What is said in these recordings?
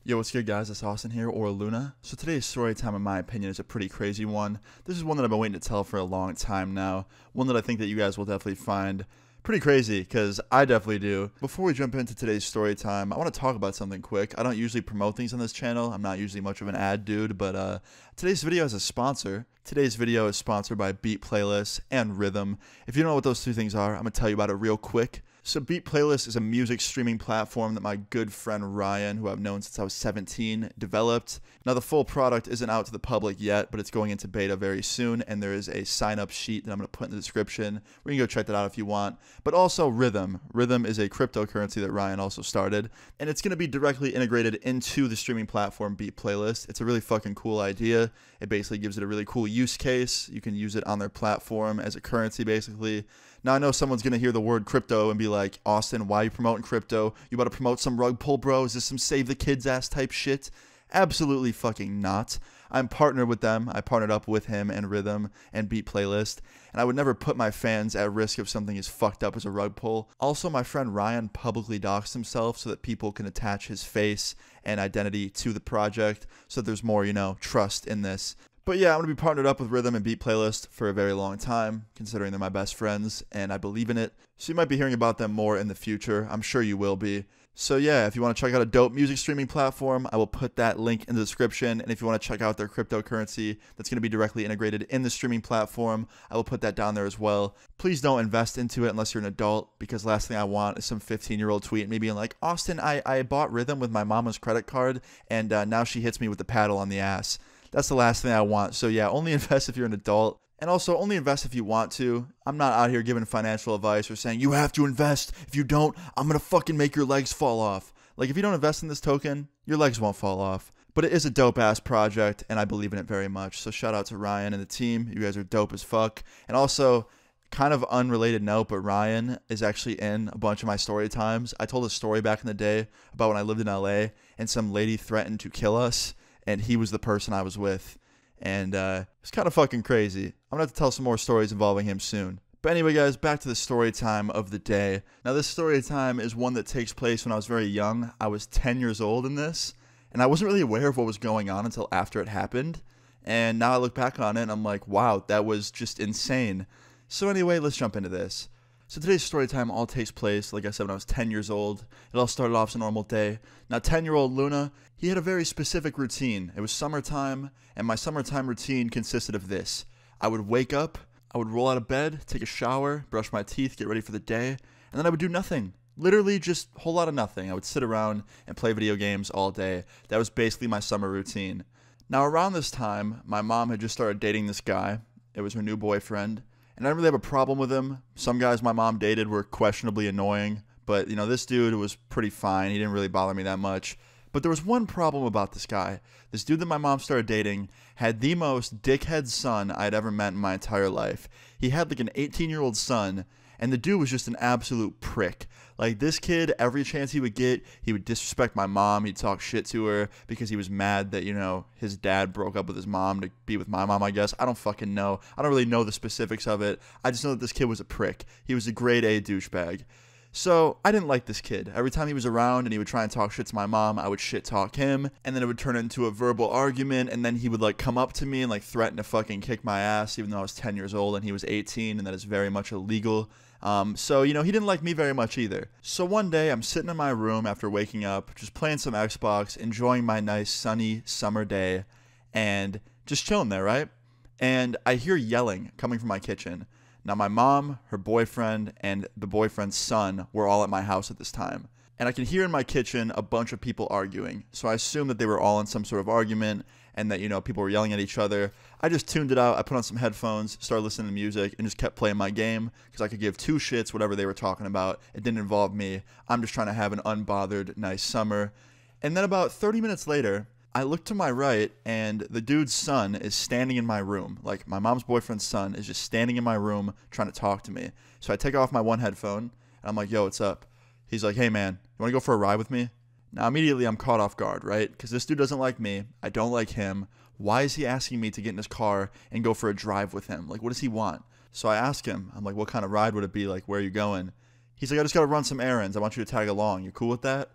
Yo, what's good, guys? It's Austin here, or Luna. So today's story time, in my opinion, is a pretty crazy one. This is one that I've been waiting to tell for a long time now. One that I think that you guys will definitely find pretty crazy, because I definitely do. Before we jump into today's story time, I want to talk about something quick. I don't usually promote things on this channel. I'm not usually much of an ad dude, but today's video has a sponsor. Today's video is sponsored by Beat Playlist and Rhythm. If you don't know what those two things are, I'm going to tell you about it real quick. So Beat Playlist is a music streaming platform that my good friend Ryan, who I've known since I was 17, developed. Now the full product isn't out to the public yet, but it's going into beta very soon, and there is a sign-up sheet that I'm going to put in the description where you can go check that out if you want. But also Rhythm. Rhythm is a cryptocurrency that Ryan also started, and it's going to be directly integrated into the streaming platform Beat Playlist. It's a really fucking cool idea. It basically gives it a really cool use case. You can use it on their platform as a currency, basically. Now, I know someone's going to hear the word crypto and be like, Austin, why are you promoting crypto? You about to promote some rug pull, bro? Is this some save the kids ass type shit? Absolutely fucking not. I'm partnered with them. I partnered up with him and Rhythm and Beat Playlist, and I would never put my fans at risk if something is fucked up as a rug pull. Also, my friend Ryan publicly doxed himself so that people can attach his face and identity to the project so that there's more, trust in this. But yeah, I'm going to be partnered up with Rhythm and Beat Playlist for a very long time, considering they're my best friends, and I believe in it. So you might be hearing about them more in the future. I'm sure you will be. So yeah, if you want to check out a dope music streaming platform, I will put that link in the description. And if you want to check out their cryptocurrency that's going to be directly integrated in the streaming platform, I will put that down there as well. Please don't invest into it unless you're an adult, because last thing I want is some 15-year-old tweet me being like, Austin, I bought Rhythm with my mama's credit card, and now she hits me with the paddle on the ass. That's the last thing I want. So yeah, only invest if you're an adult. And also, only invest if you want to. I'm not out here giving financial advice or saying, you have to invest. If you don't, I'm going to fucking make your legs fall off. Like, if you don't invest in this token, your legs won't fall off. But it is a dope-ass project, and I believe in it very much. So shout out to Ryan and the team. You guys are dope as fuck. And also, kind of unrelated note, but Ryan is actually in a bunch of my story times. I told a story back in the day about when I lived in LA, and some lady threatened to kill us. And he was the person I was with. And it's kind of fucking crazy. I'm going to have to tell some more stories involving him soon. But anyway, guys, back to the story time of the day. Now, this story time is one that takes place when I was very young. I was 10 years old in this. And I wasn't really aware of what was going on until after it happened. And now I look back on it and I'm like, wow, that was just insane. So anyway, let's jump into this. So today's story time all takes place, like I said, when I was 10 years old. It all started off as a normal day. Now, 10-year-old Luna, he had a very specific routine. It was summertime, and my summertime routine consisted of this. I would wake up, I would roll out of bed, take a shower, brush my teeth, get ready for the day, and then I would do nothing. Literally just a whole lot of nothing. I would sit around and play video games all day. That was basically my summer routine. Now, around this time, my mom had just started dating this guy. It was her new boyfriend. And I didn't really have a problem with him. Some guys my mom dated were questionably annoying. But, this dude was pretty fine. He didn't really bother me that much. But there was one problem about this guy. This dude that my mom started dating had the most dickhead son I'd ever met in my entire life. He had like an 18-year-old son, and the dude was just an absolute prick. Like, this kid, every chance he would get, he would disrespect my mom. He'd talk shit to her because he was mad that, his dad broke up with his mom to be with my mom, I guess. I don't fucking know. I don't really know the specifics of it. I just know that this kid was a prick. He was a grade A douchebag. So, I didn't like this kid. Every time he was around and he would try and talk shit to my mom, I would shit talk him, and then it would turn into a verbal argument, and then he would, come up to me and, threaten to fucking kick my ass, even though I was 10 years old and he was 18, and that is very much illegal. So, he didn't like me very much either. So one day, I'm sitting in my room after waking up, just playing some Xbox, enjoying my nice sunny summer day, and just chilling there, right? And I hear yelling coming from my kitchen. Now, my mom, her boyfriend, and the boyfriend's son were all at my house at this time. And I can hear in my kitchen a bunch of people arguing. So I assume that they were all in some sort of argument and that, people were yelling at each other. I just tuned it out. I put on some headphones, started listening to music, and just kept playing my game because I could give two shits whatever they were talking about. It didn't involve me. I'm just trying to have an unbothered, nice summer. And then about 30 minutes later, I look to my right, and the dude's son is standing in my room. Like, my mom's boyfriend's son is just standing in my room trying to talk to me. So I take off my one headphone, and I'm like, yo, what's up? He's like, hey, man, you want to go for a ride with me? Now, immediately, I'm caught off guard, right? Because this dude doesn't like me. I don't like him. Why is he asking me to get in his car and go for a drive with him? Like, what does he want? So I ask him, I'm like, what kind of ride would it be? Like, where are you going? He's like, I just got to run some errands. I want you to tag along. You cool with that?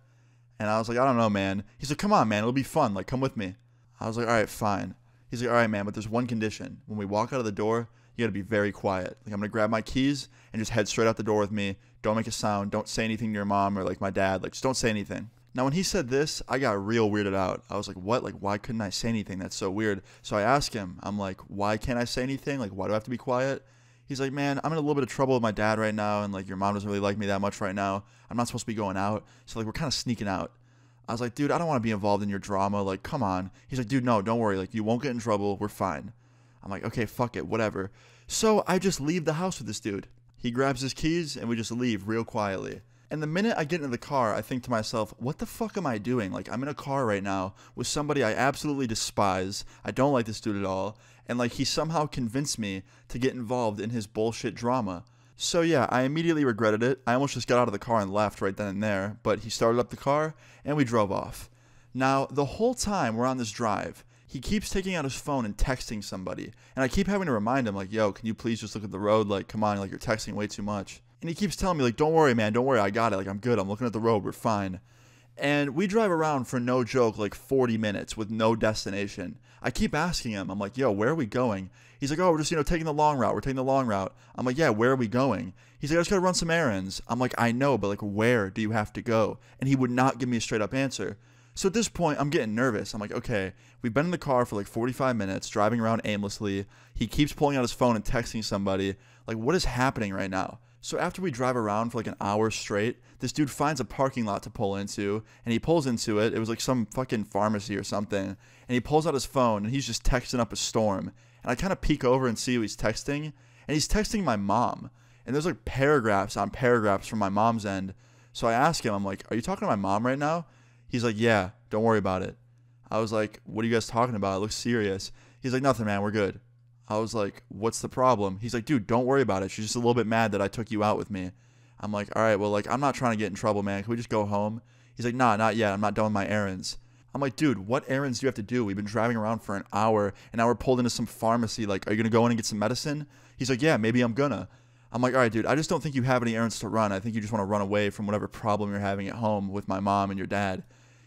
And I was like, I don't know, man. He's like, come on, man. It'll be fun. Like, come with me. I was like, all right, fine. He's like, all right, man, but there's one condition. When we walk out of the door, you got to be very quiet. Like, I'm going to grab my keys and just head straight out the door with me. Don't make a sound. Don't say anything to your mom or, like, my dad. Like, just don't say anything. Now, when he said this, I got real weirded out. I was like, what? Like, why couldn't I say anything? That's so weird. So I asked him, I'm like, why can't I say anything? Like, why do I have to be quiet? He's like, man, I'm in a little bit of trouble with my dad right now, and, like, your mom doesn't really like me that much right now. I'm not supposed to be going out. So, like, we're kind of sneaking out. I was like, dude, I don't want to be involved in your drama. Like, come on. He's like, dude, no, don't worry. Like, you won't get in trouble. We're fine. I'm like, okay, fuck it, whatever. So I just leave the house with this dude. He grabs his keys, and we just leave real quietly. And the minute I get into the car, I think to myself, what the fuck am I doing? Like, I'm in a car right now with somebody I absolutely despise. I don't like this dude at all. And, like, he somehow convinced me to get involved in his bullshit drama. So, yeah, I immediately regretted it. I almost just got out of the car and left right then and there. But he started up the car, and we drove off. Now, the whole time we're on this drive, he keeps taking out his phone and texting somebody. And I keep having to remind him, like, yo, can you please just look at the road? Like, come on, like, you're texting way too much. And he keeps telling me, like, don't worry, man, don't worry, I got it. Like, I'm good. I'm looking at the road. We're fine. And we drive around for no joke, like 40 minutes with no destination. I keep asking him, I'm like, yo, where are we going? He's like, oh, we're just, taking the long route. We're taking the long route. I'm like, yeah, where are we going? He's like, I just got to run some errands. I'm like, I know, but, like, where do you have to go? And he would not give me a straight up answer. So at this point, I'm getting nervous. I'm like, okay, we've been in the car for like 45 minutes, driving around aimlessly. He keeps pulling out his phone and texting somebody. Like, what is happening right now? So after we drive around for like an hour straight, this dude finds a parking lot to pull into, and he pulls into it. It was like some fucking pharmacy or something. And he pulls out his phone, and he's just texting up a storm. And I kind of peek over and see who he's texting, and he's texting my mom. And there's like paragraphs on paragraphs from my mom's end. So I ask him, I'm like, are you talking to my mom right now? He's like, yeah, don't worry about it. I was like, what are you guys talking about? It looks serious. He's like, nothing, man, we're good. I was like, what's the problem? He's like, dude, don't worry about it. She's just a little bit mad that I took you out with me. I'm like, all right, well, like, I'm not trying to get in trouble, man. Can we just go home? He's like, nah, not yet. I'm not done with my errands. I'm like, dude, what errands do you have to do? We've been driving around for an hour, and now we're pulled into some pharmacy. Like, are you going to go in and get some medicine? He's like, yeah, maybe I'm gonna. I'm like, all right, dude, I just don't think you have any errands to run. I think you just want to run away from whatever problem you're having at home with my mom and your dad.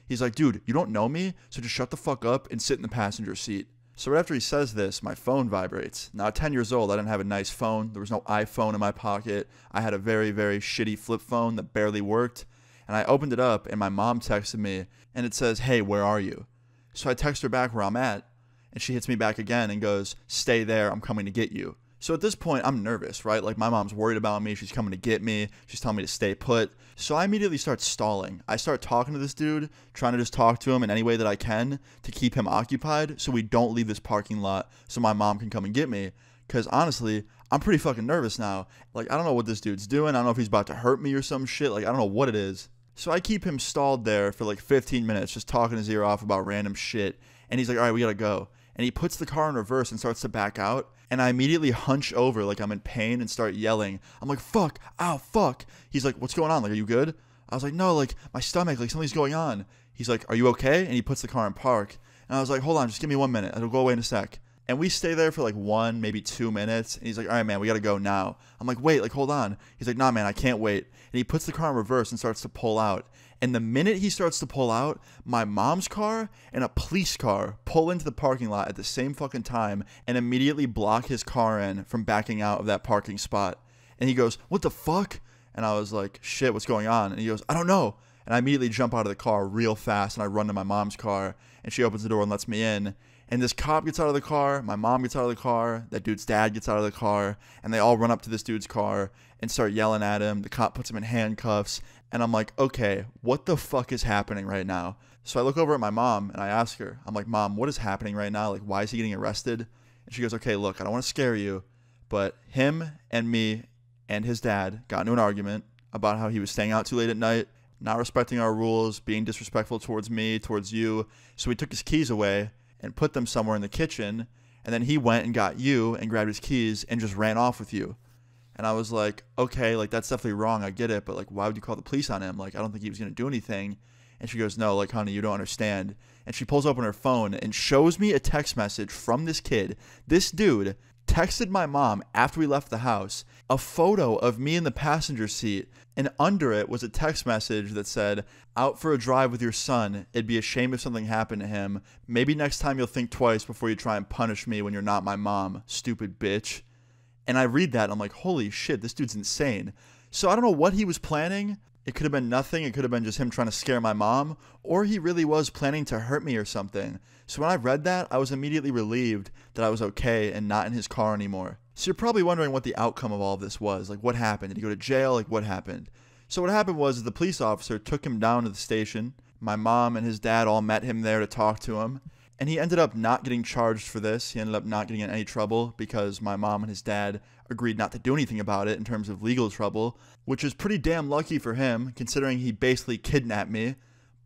He's like, dude, you don't know me, so just shut the fuck up and sit in the passenger seat. So right after he says this, my phone vibrates. Now, at 10 years old, I didn't have a nice phone. There was no iPhone in my pocket. I had a very, very shitty flip phone that barely worked. And I opened it up, and my mom texted me, and it says, hey, where are you? So I text her back where I'm at, and she hits me back again and goes, stay there, I'm coming to get you. So at this point, I'm nervous, right? Like, my mom's worried about me. She's coming to get me. She's telling me to stay put. So I immediately start stalling. I start talking to this dude, trying to just talk to him in any way that I can to keep him occupied so we don't leave this parking lot so my mom can come and get me. Because honestly, I'm pretty fucking nervous now. Like, I don't know what this dude's doing. I don't know if he's about to hurt me or some shit. Like, I don't know what it is. So I keep him stalled there for like 15 minutes, just talking his ear off about random shit. And he's like, all right, we gotta go. And he puts the car in reverse and starts to back out. And I immediately hunch over like I'm in pain and start yelling. I'm like, fuck, ow, fuck. He's like, what's going on? Like, are you good? I was like, no, like, my stomach, like, something's going on. He's like, are you okay? And he puts the car in park. And I was like, hold on, just give me 1 minute. It'll go away in a sec. And we stay there for like 1, maybe 2 minutes. And he's like, all right, man, we got to go now. I'm like, wait, like, hold on. He's like, nah, man, I can't wait. And he puts the car in reverse and starts to pull out. And the minute he starts to pull out, my mom's car and a police car pull into the parking lot at the same fucking time and immediately block his car in from backing out of that parking spot. And he goes, what the fuck? And I was like, shit, what's going on? And he goes, I don't know. And I immediately jump out of the car real fast and I run to my mom's car and she opens the door and lets me in. And this cop gets out of the car, my mom gets out of the car, that dude's dad gets out of the car, and they all run up to this dude's car and start yelling at him. The cop puts him in handcuffs, and I'm like, okay, what the fuck is happening right now? So I look over at my mom, and I ask her, I'm like, Mom, what is happening right now? Like, why is he getting arrested? And she goes, okay, look, I don't want to scare you, but him and me and his dad got into an argument about how he was staying out too late at night, not respecting our rules, being disrespectful towards me, towards you. So we took his keys away and put them somewhere in the kitchen, and then he went and got you and grabbed his keys and just ran off with you. And I was like, okay, like, that's definitely wrong, I get it, but like, why would you call the police on him? Like, I don't think he was gonna do anything. And she goes, no, like, honey, you don't understand. And she pulls open her phone and shows me a text message from this kid, this dude, texted my mom after we left the house a photo of me in the passenger seat, and under it was a text message that said, "Out for a drive with your son. It'd be a shame if something happened to him. Maybe next time you'll think twice before you try and punish me when you're not my mom, stupid bitch." And I read that and I'm like, holy shit, this dude's insane. So I don't know what he was planning. It could have been nothing. It could have been just him trying to scare my mom, or he really was planning to hurt me or something. So when I read that, I was immediately relieved that I was okay and not in his car anymore. So you're probably wondering what the outcome of all of this was. Like, what happened? Did he go to jail? Like, what happened? So what happened was the police officer took him down to the station. My mom and his dad all met him there to talk to him. And he ended up not getting charged for this. He ended up not getting in any trouble because my mom and his dad agreed not to do anything about it in terms of legal trouble, which is pretty damn lucky for him, considering he basically kidnapped me.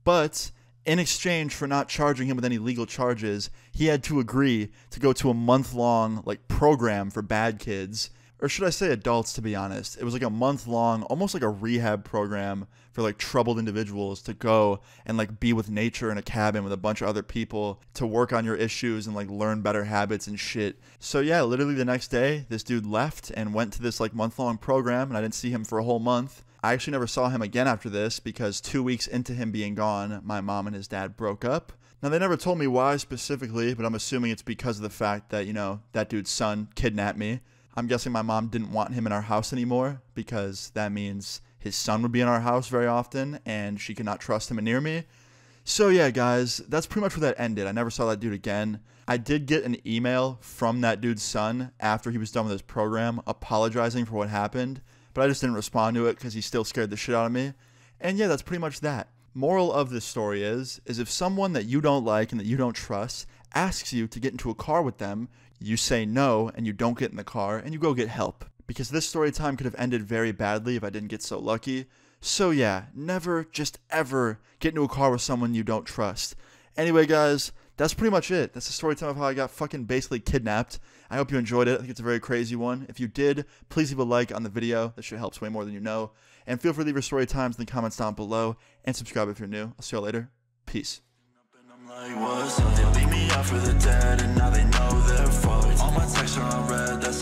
But in exchange for not charging him with any legal charges, he had to agree to go to a month-long program for bad kids, or should I say adults, to be honest. It was like a month-long, almost like a rehab program for troubled individuals to go and be with nature in a cabin with a bunch of other people to work on your issues and learn better habits and shit. So yeah, literally the next day, this dude left and went to this month-long program, and I didn't see him for a whole month. I actually never saw him again after this because 2 weeks into him being gone, my mom and his dad broke up. Now, they never told me why specifically, but I'm assuming it's because of the fact that, that dude's son kidnapped me. I'm guessing my mom didn't want him in our house anymore because that means his son would be in our house very often and she could not trust him near me. So yeah, guys, that's pretty much where that ended. I never saw that dude again. I did get an email from that dude's son after he was done with his program apologizing for what happened, but I just didn't respond to it because he still scared the shit out of me. And yeah, that's pretty much that. Moral of this story is if someone that you don't like and that you don't trust asks you to get into a car with them, you say no and you don't get in the car and you go get help. Because this story time could have ended very badly if I didn't get so lucky. So yeah, never, just ever get into a car with someone you don't trust. Anyway, guys, that's pretty much it. That's the story time of how I got fucking basically kidnapped. I hope you enjoyed it. I think it's a very crazy one. If you did, please leave a like on the video. This shit helps way more than you know. And feel free to leave your story times in the comments down below. And subscribe if you're new. I'll see you all later. Peace. Like, what's up? They leave me out for the dead, and now they know their fault. All my texts are unread, that's